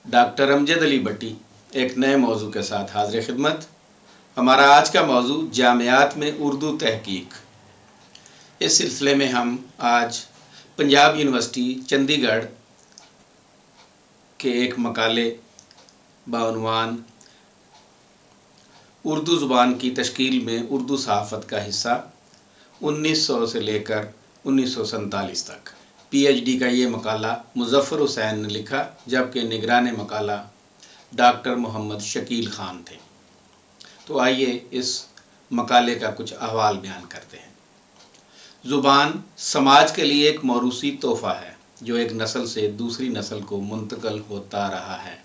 Doctor امجد علی بٹی ایک نئے موضوع کے ساتھ حاضر خدمت۔ ہمارا آج کا موضوع جامعات میں اردو تحقیق۔ اس سلسلے میں ہم آج پنجاب یونیورسٹی چندی گڑھ کے ایک مقالے بعنوان اردو زبان کی تشکیل میں اردو صحافت کا حصہ 1900 سے لے کر 1947 تک، پی ایچ ڈی کا یہ مقالہ مظفر حسین نے لکھا، جبکہ نگران مقالہ ڈاکٹر محمد شکیل خان تھے۔ تو آئیے اس مقالے کا کچھ احوال بیان کرتے ہیں۔ زبان سماج کے لیے ایک موروثی تحفہ ہے جو ایک نسل سے دوسری نسل کو منتقل ہوتا رہا ہے۔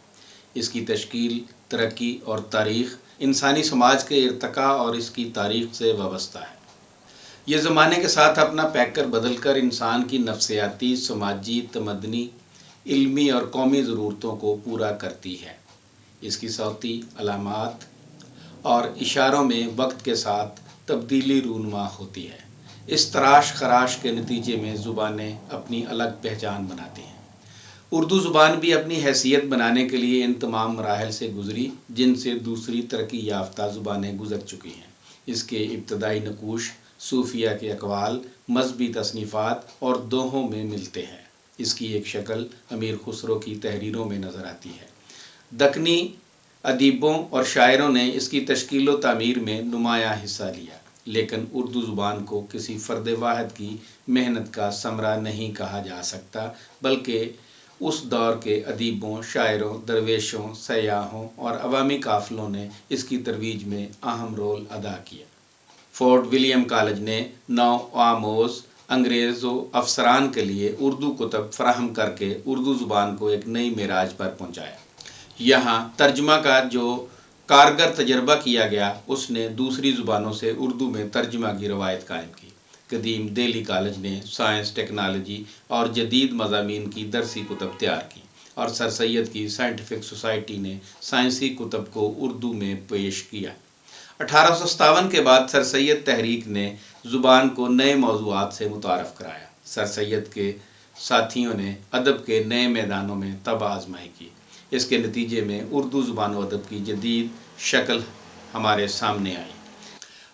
اس کی تشکیل، ترقی اور تاریخ انسانی سماج کے ارتقاء اور اس کی تاریخ سے وابستہ ہے۔ یہ زمانے کے ساتھ اپنا پیکر بدل کر انسان کی نفسیاتی، سماجی، تمدنی، علمی اور قومی ضرورتوں کو پورا کرتی ہے۔ اس کی صوتی علامات اور اشاروں میں وقت کے ساتھ تبدیلی رونما ہوتی ہے۔ اس تراش خراش کے نتیجے میں زبانیں اپنی الگ پہچان بناتی ہیں۔ اردو زبان بھی اپنی حیثیت بنانے کے لیے ان تمام مراحل سے گزری جن سے دوسری ترقی یافتہ زبانیں گزر چکی ہیں۔ اس کے ابتدائی نقوش صوفیہ کے اقوال، مذہبی تصنیفات اور دوہوں میں ملتے ہیں۔ اس کی ایک شکل امیر خسرو کی تحریروں میں نظر آتی ہے۔ دکنی ادیبوں اور شاعروں نے اس کی تشکیل و تعمیر میں نمایاں حصہ لیا، لیکن اردو زبان کو کسی فرد واحد کی محنت کا ثمرہ نہیں کہا جا سکتا، بلکہ اس دور کے ادیبوں، شاعروں، درویشوں، سیاحوں اور عوامی قافلوں نے اس کی ترویج میں اہم رول ادا کیا۔ فورٹ ولیم کالج نے نو آموز انگریز و افسران کے لیے اردو کتب فراہم کر کے اردو زبان کو ایک نئی معراج پر پہنچایا۔ یہاں ترجمہ کا جو کارگر تجربہ کیا گیا، اس نے دوسری زبانوں سے اردو میں ترجمہ کی روایت قائم کی۔ قدیم دہلی کالج نے سائنس، ٹیکنالوجی اور جدید مضامین کی درسی کتب تیار کی، اور سر سید کی سائنٹیفک سوسائٹی نے سائنسی کتب کو اردو میں پیش کیا۔ 1857 کے بعد سر سید تحریک نے زبان کو نئے موضوعات سے متعارف کرایا۔ سر سید کے ساتھیوں نے ادب کے نئے میدانوں میں طب آزمائی کی۔ اس کے نتیجے میں اردو زبان و ادب کی جدید شکل ہمارے سامنے آئی۔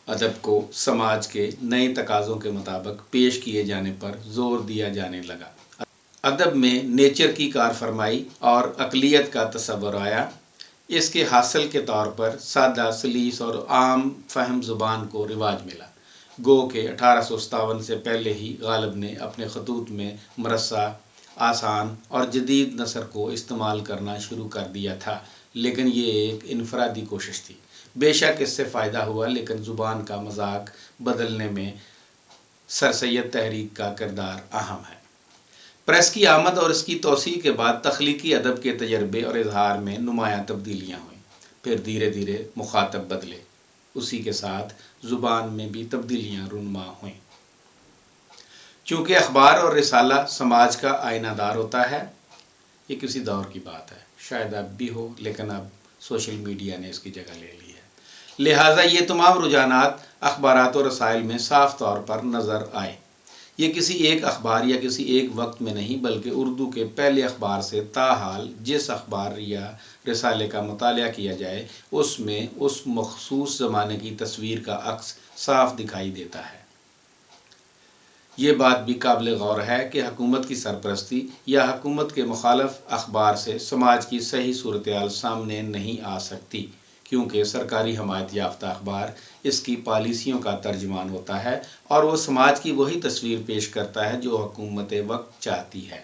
ادب کو سماج کے نئے تقاضوں کے مطابق پیش کیے جانے پر زور دیا جانے لگا۔ ادب میں نیچر کی کار فرمائی اور اقلیت کا تصور آیا۔ اس کے حاصل کے طور پر سادہ، سلیس اور عام فہم زبان کو رواج ملا۔ گو کہ 1857 سے پہلے ہی غالب نے اپنے خطوط میں مرصع، آسان اور جدید نثر کو استعمال کرنا شروع کر دیا تھا، لیکن یہ ایک انفرادی کوشش تھی۔ بے شک اس سے فائدہ ہوا، لیکن زبان کا مذاق بدلنے میں سر سید تحریک کا کردار اہم ہے۔ پریس کی آمد اور اس کی توسیع کے بعد تخلیقی ادب کے تجربے اور اظہار میں نمایاں تبدیلیاں ہوئیں۔ پھر دھیرے دھیرے مخاطب بدلے، اسی کے ساتھ زبان میں بھی تبدیلیاں رونما ہوئیں۔ چونکہ اخبار اور رسالہ سماج کا آئینہ دار ہوتا ہے، یہ کسی دور کی بات ہے، شاید اب بھی ہو، لیکن اب سوشل میڈیا نے اس کی جگہ لے لی ہے، لہٰذا یہ تمام رجحانات اخبارات و رسائل میں صاف طور پر نظر آئے۔ یہ کسی ایک اخبار یا کسی ایک وقت میں نہیں، بلکہ اردو کے پہلے اخبار سے تاحال جس اخبار یا رسالے کا مطالعہ کیا جائے، اس میں اس مخصوص زمانے کی تصویر کا عکس صاف دکھائی دیتا ہے۔ یہ بات بھی قابل غور ہے کہ حکومت کی سرپرستی یا حکومت کے مخالف اخبار سے سماج کی صحیح صورتحال سامنے نہیں آ سکتی، کیونکہ سرکاری حمایت یافتہ اخبار اس کی پالیسیوں کا ترجمان ہوتا ہے اور وہ سماج کی وہی تصویر پیش کرتا ہے جو حکومت وقت چاہتی ہے،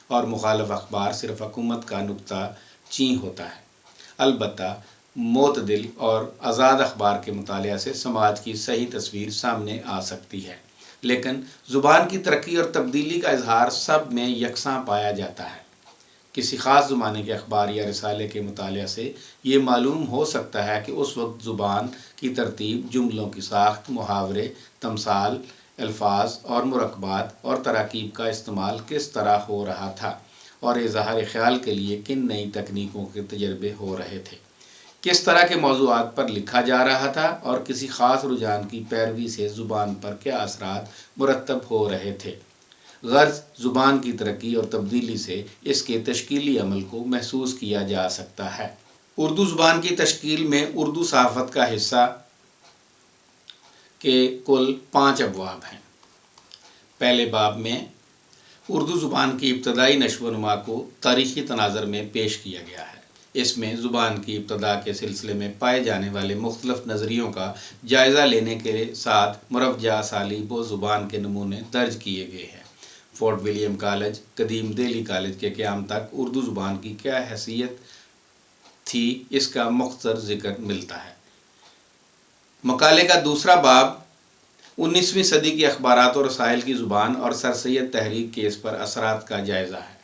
اور مخالف اخبار صرف حکومت کا نکتہ چین ہوتا ہے۔ البتہ معتدل اور آزاد اخبار کے مطالعہ سے سماج کی صحیح تصویر سامنے آ سکتی ہے، لیکن زبان کی ترقی اور تبدیلی کا اظہار سب میں یکساں پایا جاتا ہے۔ کسی خاص زمانے کے اخبار یا رسالے کے مطالعہ سے یہ معلوم ہو سکتا ہے کہ اس وقت زبان کی ترتیب، جملوں کی ساخت، محاورے، تمثال، الفاظ اور مرکبات اور تراکیب کا استعمال کس طرح ہو رہا تھا، اور اظہار خیال کے لیے کن نئی تکنیکوں کے تجربے ہو رہے تھے، کس طرح کے موضوعات پر لکھا جا رہا تھا، اور کسی خاص رجحان کی پیروی سے زبان پر کیا اثرات مرتب ہو رہے تھے۔ غرض زبان کی ترقی اور تبدیلی سے اس کے تشکیلی عمل کو محسوس کیا جا سکتا ہے۔ اردو زبان کی تشکیل میں اردو صحافت کا حصہ کے کل 5 ابواب ہیں۔ پہلے باب میں اردو زبان کی ابتدائی نشو و نما کو تاریخی تناظر میں پیش کیا گیا ہے۔ اس میں زبان کی ابتدا کے سلسلے میں پائے جانے والے مختلف نظریوں کا جائزہ لینے کے ساتھ مروجہ اسالیب و زبان کے نمونے درج کیے گئے ہیں۔ فورٹ ولیم کالج، قدیم دہلی کالج کے قیام تک اردو زبان کی کیا حیثیت تھی، اس کا مختصر ذکر ملتا ہے۔ مقالے کا دوسرا باب 19ویں صدی کی اخبارات و رسائل کی زبان اور سر سید تحریک کے اس پر اثرات کا جائزہ ہے۔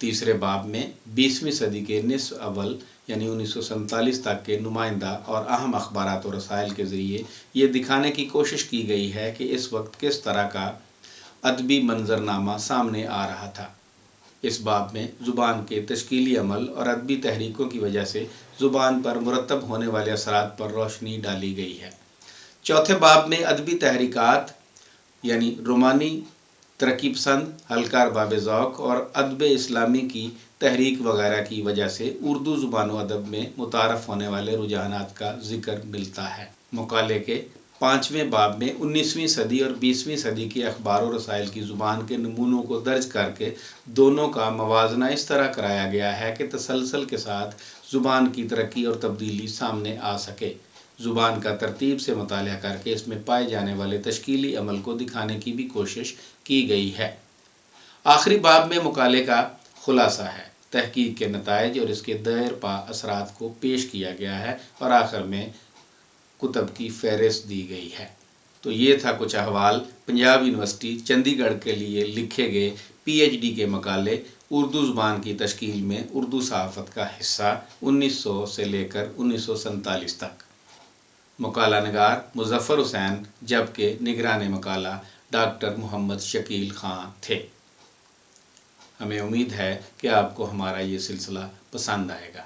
تیسرے باب میں 20ویں صدی کے نصف اول یعنی 1947 تک کے نمائندہ اور اہم اخبارات و رسائل کے ذریعے یہ دکھانے کی کوشش کی گئی ہے کہ اس وقت کس طرح کا ادبی منظرنامہ سامنے آ رہا تھا۔ اس باب میں زبان کے تشکیلی عمل اور ادبی تحریکوں کی وجہ سے زبان پر مرتب ہونے والے اثرات پر روشنی ڈالی گئی ہے۔ چوتھے باب میں ادبی تحریکات یعنی رومانی، ترقی پسند، ہلکا ارباب ذوق اور ادب اسلامی کی تحریک وغیرہ کی وجہ سے اردو زبان و ادب میں متعارف ہونے والے رجحانات کا ذکر ملتا ہے۔ مقالے کے 5ویں باب میں 19ویں صدی اور 20ویں صدی کی اخبار و رسائل کی زبان کے نمونوں کو درج کر کے دونوں کا موازنہ اس طرح کرایا گیا ہے کہ تسلسل کے ساتھ زبان کی ترقی اور تبدیلی سامنے آ سکے۔ زبان کا ترتیب سے مطالعہ کر کے اس میں پائے جانے والے تشکیلی عمل کو دکھانے کی بھی کوشش کی گئی ہے۔ آخری باب میں مقالے کا خلاصہ ہے، تحقیق کے نتائج اور اس کے دیر پا اثرات کو پیش کیا گیا ہے اور آخر میں کتب کی فہرست دی گئی ہے۔ تو یہ تھا کچھ احوال پنجاب یونیورسٹی چندی گڑھ کے لیے لکھے گئے پی ایچ ڈی کے مقالے اردو زبان کی تشکیل میں اردو صحافت کا حصہ 1900 سے لے کر 1947 تک۔ مقالہ نگار مظفر حسین جبکہ نگران مقالہ ڈاکٹر محمد شکیل خان تھے۔ ہمیں امید ہے کہ آپ کو ہمارا یہ سلسلہ پسند آئے گا۔